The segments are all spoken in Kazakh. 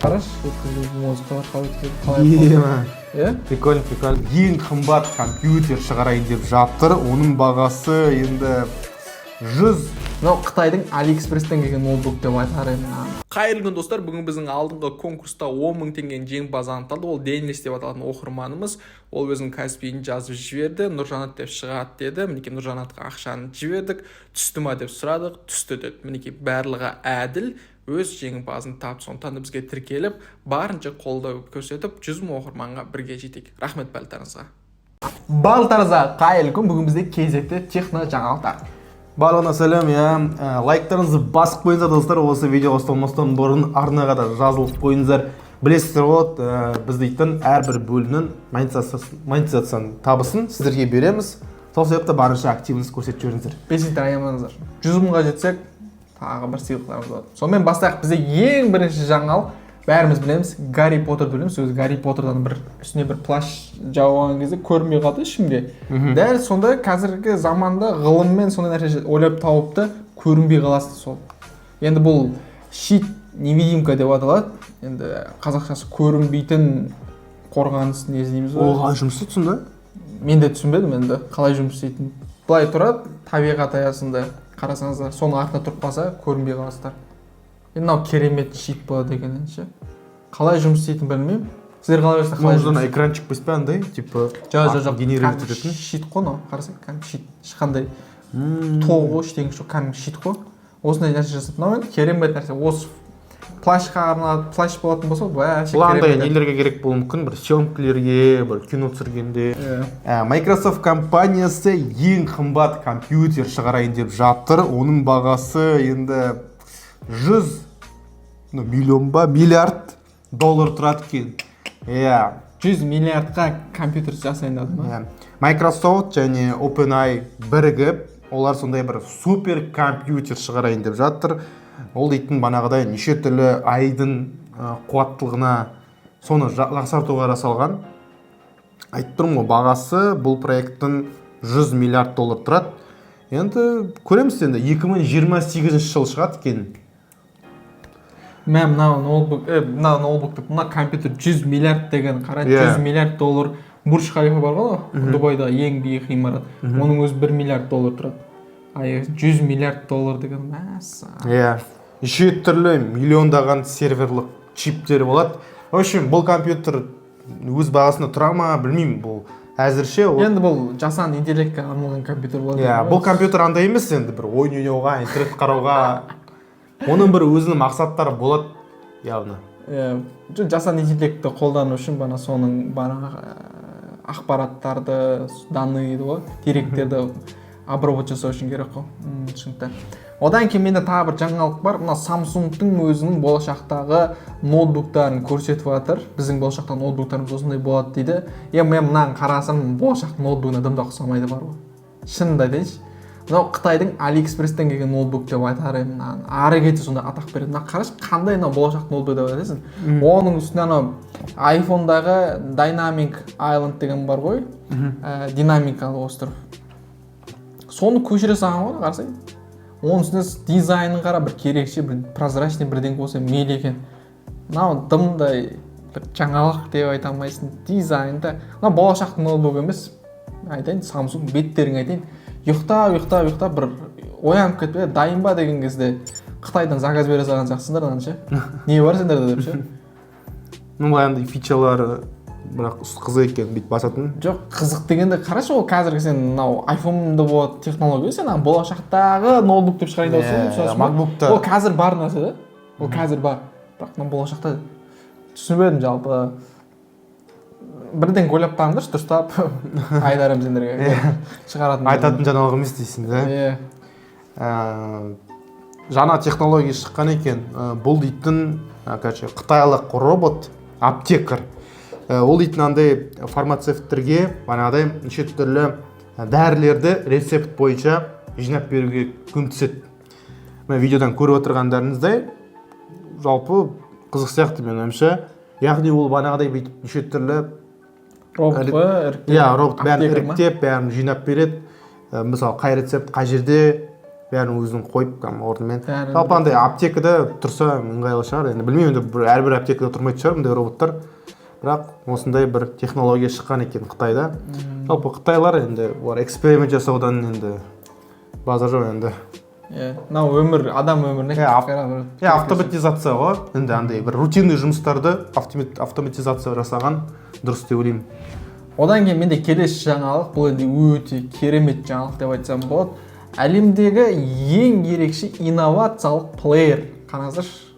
қарашы өткізілген музыкалар қалай прикольно. Ең қымбат компьютер шығарайын деп жатыр. Оның бағасы енді 100. Мынау Қытайдың Алиэкспресстен келген ноутбук деп айтар едім. Қайырлы күн достар, бүгін біздің алдыңғы конкурста 10.000 теңгенің жеңімпазы анықталды. Ол Денис деп аталатын оқырманымыз. Ол өзінің кәсібін жазып жіберді. Нұржанат деп шығады деді. Мінекей Нұржанатқа ақшаны жібердік. Түсті ма деп сұрадық. Түсті деді. Мінекей барлығы әділ. Өз жеңімпазын тапты. Сондықтан да бізге тіркеліп, барынша қолдау көрсетіп, 100 мың оқырманға бірге жетейік. Рахмет барлықтарыңызға. Барлықтарыңызға қайырлы күн. Бүгін бізде кезекті техно жаңалықтар. Барлығына сәлем, лайктарыңызды басып қойыңыздар достар, осы видео ұсталмастан бұрын арнаға да жазылып қойыңыздар. Білесіздер ғой, біз дейтін әрбір бөлімнің монетизацияның табысын сіздерге береміз. Сол себепті барынша активіңіз көрсетіп жүріңіздер. Бесіктер аямаңыздар. 100 мыңға жетсек, тағы бір сыйлықтарымыз болады. Сонымен бастайық. Бізде ең бірінші жаңалық, бәріміз білеміз, Гарри Поттерді білеміз. Өзі Гарри Поттердан үстіне бір плащ жауған кезде көрінбей қалды ешкімге. Дәл сондай қазіргі заманда ғылыммен сондай нәрсе ойлап тауыпты, көрінбей қаласы сол. Енді бұл щит невидимка деп аталады. Енді қазақшасы көрінбейтін қорғаныс не дейміз ғой. Ол қалай жұмыс істейді сонда? Мен де түсінбедім енді қалай жұмыс істейтінін. Былай тұрады, табиғат аясында қарасаңыздар, соның артына тұрып қалса көрінбей қаласыздар. Енді мынау керемет щит болады деген ше. Қалай жұмыс істейтінін білмеймін. Сіздер қалай ойлайсыздар? Қалай жұмыс? Экранчик без пе андай, типа жоқ, генерировать ететін. Щит қой мынау, қарасаң, кәдімгі щит. Ешқандай тоғы ештеңе жоқ, кәдімгі щит қой. Осындай нәрсе жасап, мынау енді керемет нәрсе. Осы плащқа арналған плащ болатын болса, вообще керемет. Бұл андай нелерге керек болуы мүмкін, бір съемкілерге, бір кино түсіргенде. Microsoft компаниясы ең қымбат компьютер шығарайын деп жатыр. Оның бағасы енді 100 миллион ба, миллиард доллар тұрады екен. 100 миллиардқа компьютер жасайын деді ма? Microsoft және OpenAI бірігіп, олар сондай бір супер компьютер шығарайын деп жатыр. Ол дейтін банағыдай неше түрлі айдың қуаттылығына соны жақсартуға жасалған. Айтып тұрмын ғой, бағасы бұл проекттің 100 миллиард доллар тұрады. Енді көреміз енді 2028 жыл шығады екен. Мынау ноутбук, мына компьютер 100 миллиард деген қара, 100 миллиард доллар. Бурж Халифа бар ғой, Дубайда ең биік ғимарат. Оның өзі 1 миллиард доллар тұрады. 100 миллиард доллар деген мәссә. Неше түрлі миллиондаған серверлік чиптері болады. В общем, бұл компьютер өз бағасында тұра ма, білмеймін, бұл әзірше. Енді бұл жасан интеллектке арналған компьютер болады. Бұл компьютер андай емес, енді бір ойын ойнауға, интернет қарауға. Оның бір өзінің мақсаттары болады, явно. Жасан интеллектті қолдану үшін бана соның ақпараттарды, данныйды ғой, деректерді обработ жасау үшін керек қой. Түсінікті. Одан кейін менде тағы бір жаңалық бар. Мына Samsung-тың өзінің болашақтағы ноутбуктарын көрсетіп жатыр. Біздің болашақта ноутбуктарымыз осындай болады дейді. Мен мынаны қарасам, болашақ ноутбугына дым да ұқсамайды бар ғой. Шынында айтайыншы. Мынау Қытайдың Алиэкспресстен келген ноутбук деп айтар едім. Ары кетсе сонда атақ береді. Мына қарашы, қандай мына болашақ ноутбук деп айтасың. Оның үстіне анау iPhone-дағы Dynamic Island деген бар ғой. Динамикалық остров. Соны көшіре салған ғой, қарасаң. Оның үстіне дизайнын қара, бір керекше, бір прозрачный бірдеңе болса мейлі екен. Мынау дымдай бір жаңалық деп айта алмайсың. Дизайнда. Мына болашақ ноутбук емес. Айтайын, Samsung беттерін айтайын. Ұйықтап бір оянып кетпей, дайын ба деген кезде Қытайдан заказ бере салған жақсыңдар ше. Не бар сендерде деп ше. Андай фичалары бірақ қызық екен бүйтіп басатын. Жоқ, қызық дегенде қарашы, ол қазіргі сен мынау iPhone-да болады технология, сен болашақтағы ноутбук деп шығарайын деп MacBook-та. Ол қазір бар нәрсе да. Ол қазір бар. Бірақ болашақта түсінбедім жалпы. Бірден ойлап таңдыршы, дұрыстап айдарым сендерге шығаратын. Айтатын жаңалық емес дейсің, да? Жаңа технология шыққан екен. Бұл дейтін қытайлық робот, аптекар. Ол дейтін андай фармацевттерге бағанағыдай неше түрлі дәрілерді рецепт бойынша жинап беруге көмектеседі. Видеодан көріп отырғандарыңыздай жалпы қызық сияқты мен ойымша. Яғни ол бағанағыдай бүйтіп неше түрлі робот бәрін іріктеп, бәрін жинап береді. Мысалы, қай рецепт қай жерде бәрін өзің қойып орнымен. Бәрін Жалпы андай аптекада тұрса ыңғайлы шығар. Енді білмеймін, енді әрбір аптекада тұрмайтын шығар мұндай роботтар. Бірақ осындай бір технология шыққан екен Қытайда. Жалпы қытайлар енді олар эксперимент жасаудан енді базар жоқ енді. Мынау өмір, адам өміріне автоматизация ғой. Енді андай бір рутинный жұмыстарды автоматизация жасаған дұрыс деп ойлаймын. Одан кейін менде келесі жаңалық, бұл енді өте керемет жаңалық деп айтсам болады. Әлемдегі ең ерекше инновациялық плеер. Қараңыздаршы.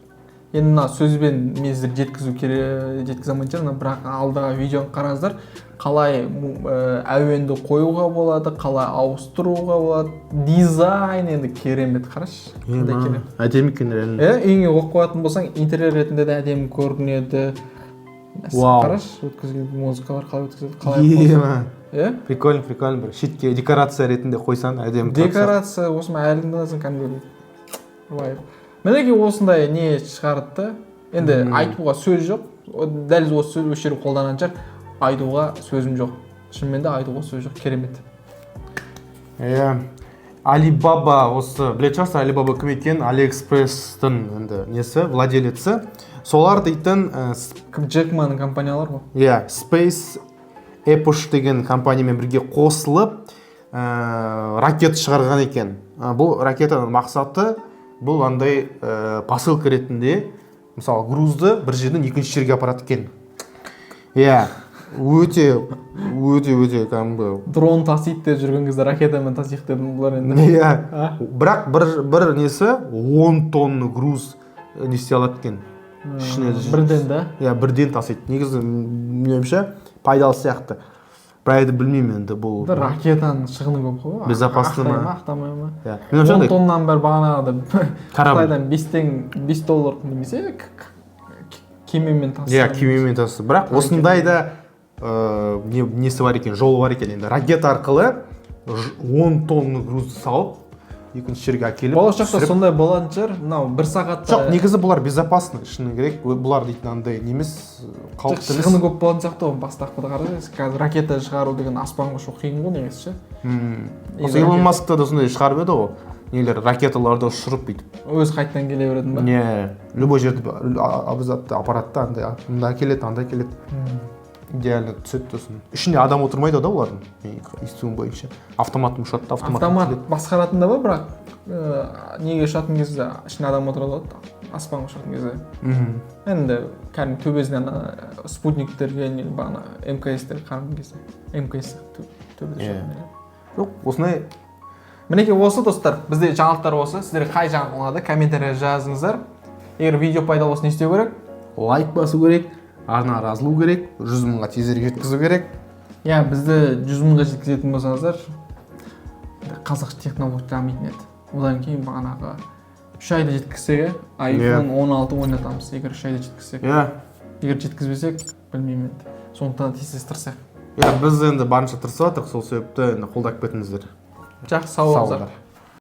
Енді мына сөзбен мен сіздерге жеткізе алмайын шығармын, бірақ алдағы видеоны қараңыздар. Қалай әуенді қоюға болады, қалай ауыстыруға болады. Дизайн енді керемет, қарашы. Әдемі екен реально. Үйіңе қойып қоятын болсаң, интерьер ретінде де әдемі көрінеді. Қарашы, өткізген музыкалар қалай өткізеді, Прикольно бір шетке декорация ретінде қойсан әдемі. Декорация осымен әліңдесің кәдімгідей. Мінекей осындай не шығарытты. Енді айтуға сөз жоқ. Дәл осы сөз өшіріп қолданған шығар. Айтуға сөзім жоқ. Шынымен де айтуға сөз жоқ. Керемет. Alibaba осы білетін шығарсыз, Alibaba кім екен? AliExpress-тың енді несі, владелесі. Солар дейтін Джекманның компаниялар ғой. Space Epoch деген компаниямен бірге қосылып ракет шығарған екен. Бұл ракетаның мақсаты бұл андай посылка ретінде, мысалы, грузды бір жерден екінші жерге апарады екен. Өте кәдімгі дрон тасиды деп жүрген кезде ракетамен тасиық дедім бұлар енді. Бірақ бір несі 10 тонна груз не істей алады екен. Бірден да? Бірден тасиды. Негізі меніңше пайдалы сияқты. Бірақ білмеймін енді бұл. Ракетаның шығыны көп қой. Безопасты ма? Ақтамай ма? 10 тоннан бәрі бағанағыда Қытайдан $5 немесе кемемен тасыды. Кемемен тасыды. Бірақ осындай да несі бар екен, жолы бар екен. Енді ракета арқылы 10 тонна грузды салып, екінші жерге әкеліп. Болашақта сондай болатын шығар. Мынау бір сағатта. Жоқ, негізі бұлар безопасны, шыны керек. Бұлар дейтін андай немес қауіпті емес. Шығыны көп болатын сияқты ғой, бастапқыда қараңыз. Қазір ракета шығару деген аспанға ұшу қиын ғой негізі ше. Осы Илон Маск та сондай шығарып еді ғой. Нелер ракеталарды ұшырып бүйтіп. Өзі қайтадан келе беретін ба? Любой жерде аппаратта андай анда келеді, анда келеді. Идеально түседі сосын. Ішінде адам отырмайды да олардың. Естуім бойынша. Автомат ұшады, автомат басқаратын да бар, бірақ неге ұшатын кезде ішінде адам отырады ғой, аспанға ұшатын кезде. Енді кәдімгі төбесінен спутниктерге бағана МКС-тер қараған кезде. МКС төбеде ұшатын. Жоқ, осындай. Мінекей осы достар, бізде жаңалықтар осы. Сіздерге қай жаңалық ұнады, комментария жазыңыздар. Егер видео пайдалы болса не істеу керек? Лайк басу керек. Арна разылу керек, 100 мыңға тезірек жеткізу керек. Бізді 100 мыңға жеткізетін болсаңыздар, қазақша технология дамитын еді. Одан кейін бағанағы 3 айда жеткізсек, iPhone 16 ойнатамыз, егер 3 айда жеткізсек. Егер жеткізбесек, білмеймін енді. Сондықтан тез тырысайық. Біз енді барынша тырысып жатырмық, сол себепті қолдап кетіңіздер. Жақсы, сау болыңыздар.